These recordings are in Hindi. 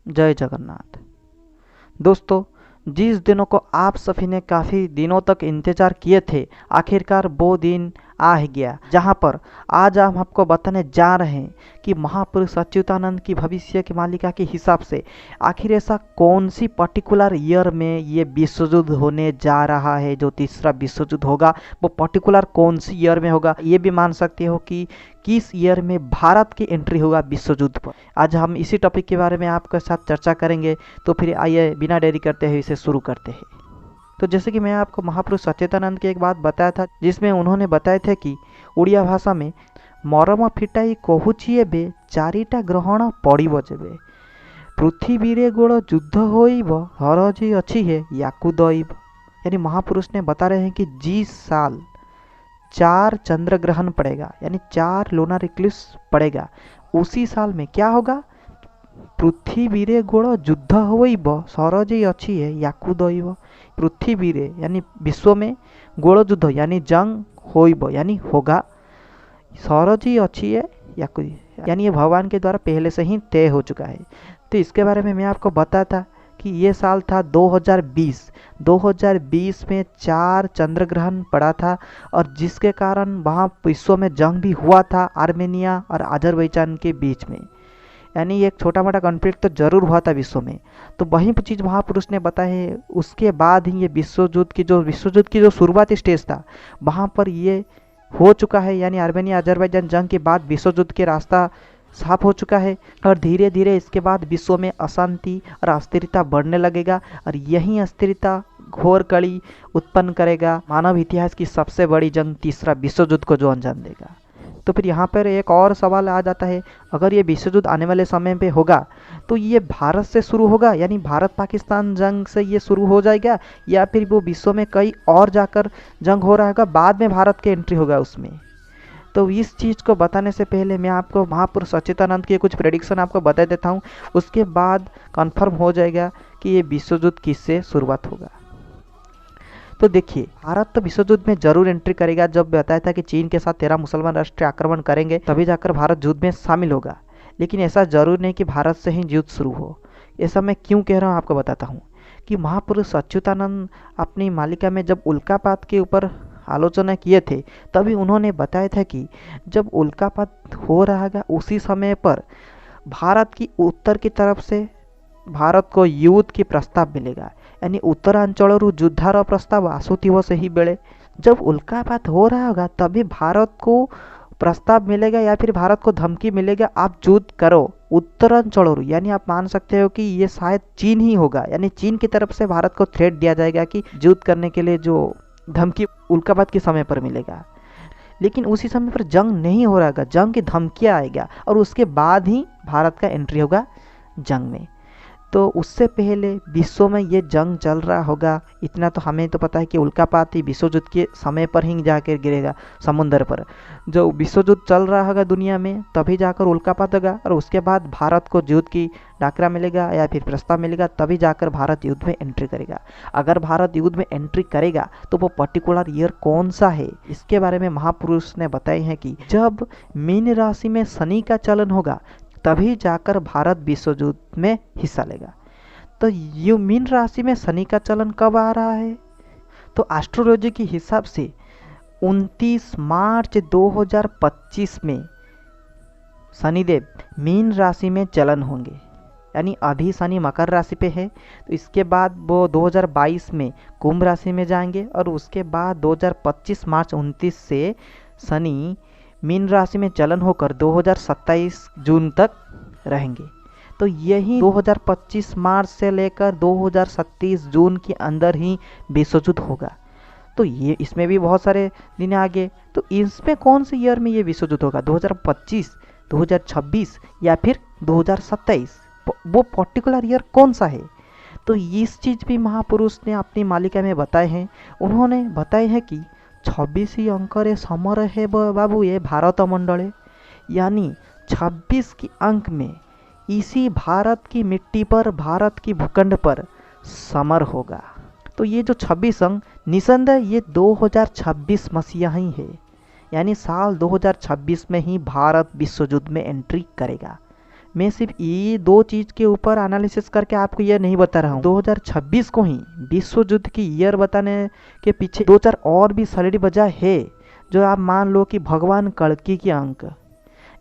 जय जगन्नाथ। दोस्तों, जिस दिनों को आप सभी ने काफ़ी दिनों तक इंतज़ार किए थे, आखिरकार वो दिन आ ही गया, जहाँ पर आज हम आपको बताने जा रहे हैं कि महापुरुष अच्युतानंद की भविष्य की मालिका के हिसाब से आखिर ऐसा कौन सी पर्टिकुलर ईयर में ये विश्व युद्ध होने जा रहा है। जो तीसरा विश्व युद्ध होगा वो पर्टिकुलर कौन सी ईयर में होगा, ये भी मान सकते हो कि किस ईयर में भारत की एंट्री होगा विश्व युद्ध पर। आज हम इसी टॉपिक के बारे में आपके साथ चर्चा करेंगे। तो फिर आइए बिना देरी करते हुए इसे शुरू करते हैं। तो जैसे कि मैं आपको महापुरुष अच्युतानंद की एक बात बताया था, जिसमें उन्होंने बताए थे कि उड़िया भाषा में मरम फिटाई कहूची एबे चारिटा ग्रहण पड़िब जेबे पृथ्वी रे गोड़ युद्ध होइब हरजी अच्छी है याकू दैब। यानी महापुरुष ने बता रहे हैं कि जिस साल 4 चंद्र ग्रहण पड़ेगा, यानी 4 लूनर इक्लिप्स पड़ेगा, उसी साल में क्या होगा, पृथ्वी रे गोड़ युद्ध होइब सरजी अच्छी है याकू दैब। पृथ्वी रे यानी विश्व में, गोड़ युद्ध यानी जंग, होइब यानी होगा, सरजी अच्छी है याकू, यानी ये भगवान के द्वारा पहले से ही तय हो चुका है। तो इसके बारे में मैं आपको बताया था कि ये साल था 2020। 2020 में 4 चंद्र ग्रहण पड़ा था और जिसके कारण वहाँ विश्व में जंग भी हुआ था आर्मेनिया और अजरबैजान के बीच में। यानी एक छोटा मोटा कॉन्फ्लिक्ट तो जरूर हुआ था विश्व में। तो वही चीज़ महापुरुष ने बताया है। उसके बाद ही ये विश्व युद्ध की जो शुरुआती स्टेज था, वहाँ पर ये हो चुका है। यानी आर्मेनिया अजरबैजान जंग के बाद विश्व युद्ध के रास्ता साफ हो चुका है और धीरे धीरे इसके बाद विश्व में अशांति और अस्थिरता बढ़ने लगेगा और यही अस्थिरता घोर कड़ी उत्पन्न करेगा मानव इतिहास की सबसे बड़ी जंग, तीसरा विश्व युद्ध को जो अंजाम देगा। तो फिर यहाँ पर एक और सवाल आ जाता है, अगर ये विश्व युद्ध आने वाले समय पे होगा तो ये भारत से शुरू होगा, यानी भारत पाकिस्तान जंग से ये शुरू हो जाएगा, या फिर वो विश्व में कहीं और जाकर जंग हो रहा होगा, बाद में भारत की एंट्री होगा उसमें। तो इस चीज़ को बताने से पहले मैं आपको महापुरुष अच्युतानंद के कुछ प्रेडिक्शन आपको बता देता हूँ। उसके बाद कंफर्म हो जाएगा कि ये विश्व युद्ध किससे शुरुआत होगा। तो देखिए, भारत तो विश्व युद्ध में जरूर एंट्री करेगा। जब बताया था कि चीन के साथ 13 मुसलमान राष्ट्र आक्रमण करेंगे तभी जाकर भारत युद्ध में शामिल होगा, लेकिन ऐसा जरूर नहीं कि भारत से ही युद्ध शुरू हो। ऐसा मैं क्यों कह रहा हूँ आपको बताता हूँ कि महापुरुष अच्युतानंद अपनी मालिका में जब उल्कापात के ऊपर आलोचना किए थे, तभी उन्होंने बताया था कि जब उल्कापात हो रहा है उसी समय पर भारत की उत्तर की तरफ से भारत को युद्ध की प्रस्ताव मिलेगा। यानी उत्तरांचल युद्धार प्रस्ताव आसुथिव से ही बेले जब उल्कापात हो रहा होगा तभी भारत को प्रस्ताव मिलेगा या फिर भारत को धमकी मिलेगा, आप युद्ध करो उत्तरांचल। यानी आप मान सकते हो कि ये शायद चीन ही होगा, यानी चीन की तरफ से भारत को थ्रेट दिया जाएगा कि युद्ध करने के लिए जो धमकी उल्कापात के समय पर मिलेगा। लेकिन उसी समय पर जंग नहीं हो रहा होगा, जंग की धमकियाँ आएगा और उसके बाद ही भारत का एंट्री होगा जंग में। तो उससे पहले विश्व में ये जंग चल रहा होगा, इतना तो हमें तो पता है कि उल्कापात ही विश्व युद्ध के समय पर ही जाकर गिरेगा समुद्र पर। जो विश्व युद्ध चल रहा होगा दुनिया में तभी जाकर उल्कापात होगा और उसके बाद भारत को युद्ध की डाकरा मिलेगा या फिर प्रस्ताव मिलेगा, तभी जाकर भारत युद्ध में एंट्री करेगा। अगर भारत युद्ध में एंट्री करेगा तो वो पर्टिकुलर ईयर कौन सा है, इसके बारे में महापुरुष ने बताए हैं कि जब मीन राशि में शनि का चलन होगा तभी जाकर भारत विश्व युद्ध में हिस्सा लेगा। तो ये मीन राशि में शनि का चलन कब आ रहा है, तो एस्ट्रोलॉजी के हिसाब से 29 मार्च 2025 में शनिदेव मीन राशि में चलन होंगे। यानी अभी शनि मकर राशि पे है, तो इसके बाद वो 2022 में कुंभ राशि में जाएंगे और उसके बाद 2025 मार्च 29 से शनि मीन राशि में चलन होकर 2027 जून तक रहेंगे। तो यही 2025 मार्च से लेकर 2027 जून के अंदर ही विश्व युद्ध होगा। तो ये इसमें भी बहुत सारे दिन आगे, तो इसमें कौन से ईयर में ये विश्व युद्ध होगा, 2025, 2026 या फिर 2027, वो पर्टिकुलर ईयर कौन सा है। तो इस चीज़ भी महापुरुष ने अपनी मालिका में बताए हैं। उन्होंने बताए हैं कि 26 अंकरे समर है बाबू ये भारत मंडले, यानी 26 की अंक में इसी भारत की मिट्टी पर, भारत की भूखंड पर समर होगा। तो ये जो 26 अंक निसंदेह ये 2026 मसीहा ही है, यानी साल 2026 में ही भारत विश्व युद्ध में एंट्री करेगा। मैं सिर्फ ये दो चीज़ के ऊपर एनालिसिस करके आपको ये नहीं बता रहा हूँ। 2026 को ही विश्व युद्ध की ईयर बताने के पीछे दो चार और भी सैलरी वजह है, जो आप मान लो कि भगवान कल्कि के अंक,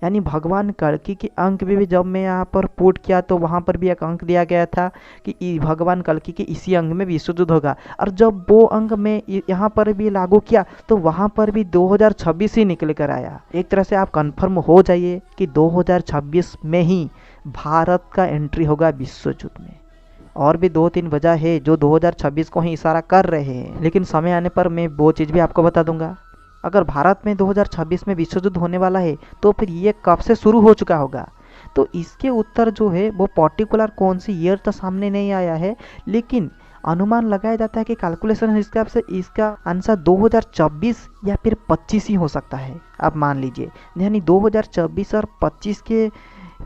यानी भगवान कल्कि के अंक भी जब मैं यहाँ पर पुट किया तो वहाँ पर भी एक अंक दिया गया था कि भगवान कल्कि के इसी अंक में विश्व युद्ध होगा, और जब वो अंक मैं यहाँ पर भी लागू किया तो वहाँ पर भी 2026 ही निकल कर आया। एक तरह से आप कंफर्म हो जाइए कि 2026 में ही भारत का एंट्री होगा विश्व युद्ध में। और भी दो तीन वजह है जो 2026 को ही इशारा कर रहे हैं, लेकिन समय आने पर मैं वो चीज़ भी आपको बता दूंगा। अगर भारत में 2026 में विश्व युद्ध होने वाला है तो फिर ये कब से शुरू हो चुका होगा? तो इसके उत्तर जो है वो पर्टिकुलर कौन सी ईयर तो सामने नहीं आया है, लेकिन अनुमान लगाया जाता है कि कैलकुलेशन हिसाब से इसका आंसर 2024 या फिर 25 ही हो सकता है। आप मान लीजिए, यानी 2024 और 25 के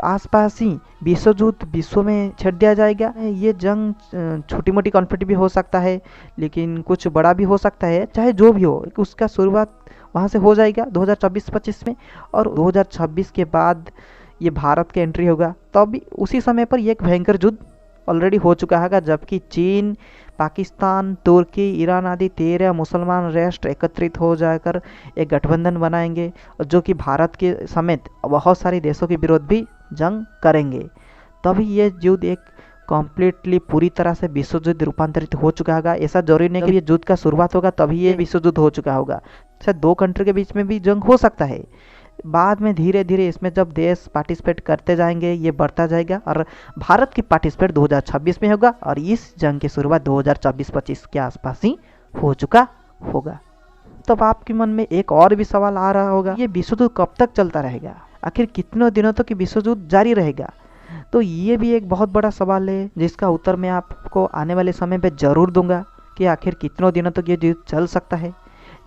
आसपास ही विश्व युद्ध विश्व में छेड़ दिया जाएगा। ये जंग छोटी मोटी कॉन्फ्लिक्ट भी हो सकता है, लेकिन कुछ बड़ा भी हो सकता है। चाहे जो भी हो, उसका शुरुआत वहाँ से हो जाएगा 2024-25 में, और 2026 के बाद ये भारत की एंट्री होगा। तब उसी समय पर ये एक भयंकर युद्ध ऑलरेडी हो चुका है, जबकि चीन, पाकिस्तान, तुर्की, ईरान आदि 13 मुसलमान राष्ट्र एकत्रित हो जाकर एक गठबंधन बनाएंगे, जो कि भारत के समेत बहुत सारे देशों के विरोध भी जंग करेंगे। तभी ये युद्ध एक कम्प्लीटली पूरी तरह से विश्व युद्ध रूपांतरित हो चुका होगा। ऐसा जरूरी नहीं कि ये युद्ध का शुरुआत होगा तभी ये विश्व युद्ध हो चुका होगा। शायद दो कंट्री के बीच में भी जंग हो सकता है। बाद में धीरे धीरे इसमें जब देश पार्टिसिपेट करते जाएंगे ये बढ़ता जाएगा, और भारत की पार्टिसिपेट 2026 में होगा, और इस जंग की शुरुआत 2024-25 के आसपास ही हो चुका होगा। तब आपके मन में एक और भी सवाल आ रहा होगा, ये विश्व युद्ध कब तक चलता रहेगा? आखिर कितने दिनों तक विश्व युद्ध जारी रहेगा? तो ये भी एक बहुत बड़ा सवाल है, जिसका उत्तर मैं आपको आने वाले समय पे जरूर दूंगा कि आखिर कितनों दिनों तक ये युद्ध चल सकता है।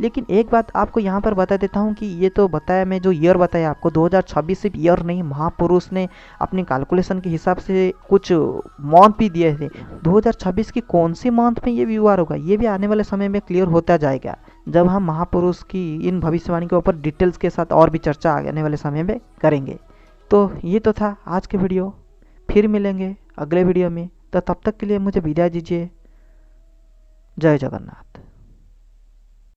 लेकिन एक बात आपको यहाँ पर बता देता हूँ कि ये तो बताया, मैं जो ईयर बताया आपको 2026 सिर्फ ईयर नहीं, महापुरुष ने अपनी कैलकुलेशन के हिसाब से कुछ मंथ भी दिए थे। 2026 की कौन सी मंथ में ये भी वार होगा, ये भी आने वाले समय में क्लियर होता जाएगा, जब हम महापुरुष की इन भविष्यवाणी के ऊपर डिटेल्स के साथ और भी चर्चा आने वाले समय में करेंगे। तो ये तो था आज के वीडियो, फिर मिलेंगे अगले वीडियो में। तो तब तक के लिए मुझे विदाई दीजिए। जय जगन्नाथ।